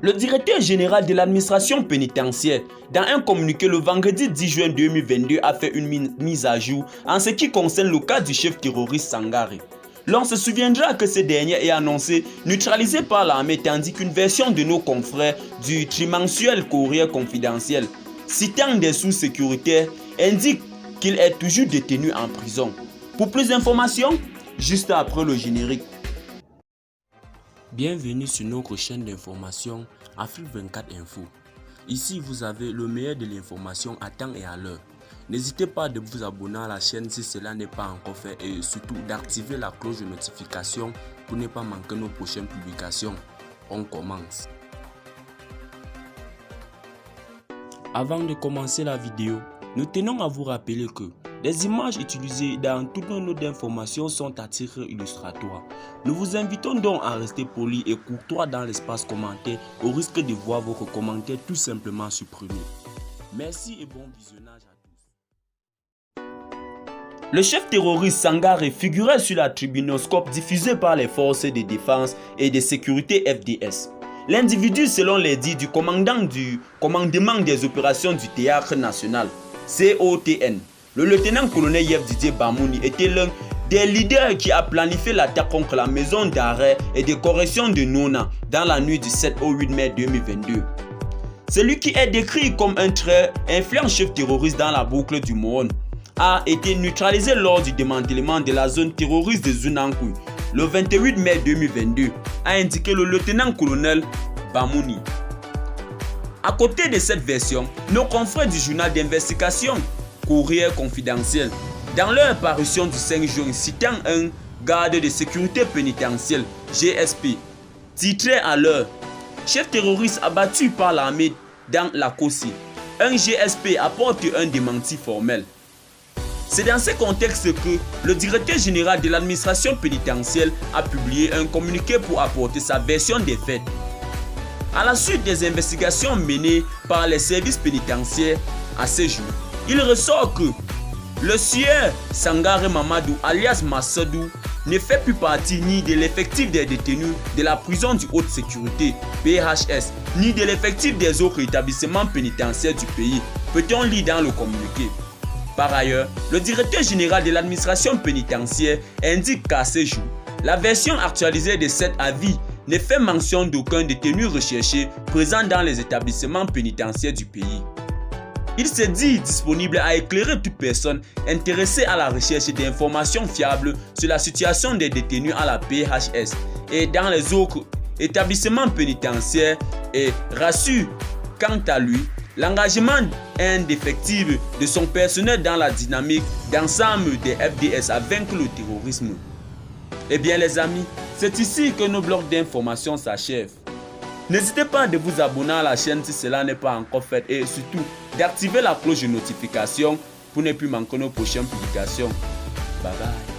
Le directeur général de l'administration pénitentiaire, dans un communiqué le vendredi 10 juin 2022, a fait une mise à jour en ce qui concerne le cas du chef terroriste Sangaré. L'on se souviendra que ce dernier est annoncé neutralisé par l'armée, tandis qu'une version de nos confrères du trimensuel Courrier confidentiel, citant des sources sécuritaires, indique qu'il est toujours détenu en prison. Pour plus d'informations, juste après le générique. Bienvenue sur notre chaîne d'information Afrique 24 Info. Ici, vous avez le meilleur de l'information à temps et à l'heure. N'hésitez pas de vous abonner à la chaîne si cela n'est pas encore fait et surtout d'activer la cloche de notification pour ne pas manquer nos prochaines publications. On commence. Avant de commencer la vidéo, nous tenons à vous rappeler que les images utilisées dans toutes nos notes d'information sont à titre illustratoire. Nous vous invitons donc à rester poli et courtois dans l'espace commentaire au risque de voir votre commentaire tout simplement supprimé. Merci et bon visionnage à tous. Le chef terroriste Sangaré figurait sur la tribunoscope diffusée par les forces de défense et de sécurité FDS. L'individu, selon les dits du commandant du commandement des opérations du Théâtre National, COTN, le lieutenant-colonel Yves Didier Bamouni, était l'un des leaders qui a planifié l'attaque contre la maison d'arrêt et de correction de Nona dans la nuit du 7 au 8 mai 2022. Celui qui est décrit comme un très influent chef terroriste dans la boucle du Mohon a été neutralisé lors du démantèlement de la zone terroriste de Zunankou le 28 mai 2022, a indiqué le lieutenant-colonel Bamouni. À côté de cette version, nos confrères du journal d'investigation Courrier confidentiel, dans leur parution du 5 juin, citant un garde de sécurité pénitentiaire, GSP, titré à l'heure « Chef terroriste abattu par l'armée dans la Kossi », un GSP apporte un démenti formel. C'est dans ce contexte que le directeur général de l'administration pénitentiaire a publié un communiqué pour apporter sa version des faits. À la suite des investigations menées par les services pénitentiaires à ce jour, il ressort que le sieur Sangaré Mamadou alias Massadou ne fait plus partie ni de l'effectif des détenus de la prison de haute sécurité PHS, ni de l'effectif des autres établissements pénitentiaires du pays, peut-on lire dans le communiqué. Par ailleurs, le directeur général de l'administration pénitentiaire indique qu'à ce jour, la version actualisée de cet avis ne fait mention d'aucun détenu recherché présent dans les établissements pénitentiaires du pays. Il se dit disponible à éclairer toute personne intéressée à la recherche d'informations fiables sur la situation des détenus à la PHS et dans les autres établissements pénitentiaires et rassure quant à lui l'engagement indéfectible de son personnel dans la dynamique d'ensemble des FDS à vaincre le terrorisme. Eh bien les amis, c'est ici que nos blocs d'informations s'achèvent. N'hésitez pas de vous abonner à la chaîne si cela n'est pas encore fait et surtout d'activer la cloche de notification pour ne plus manquer nos prochaines publications. Bye bye.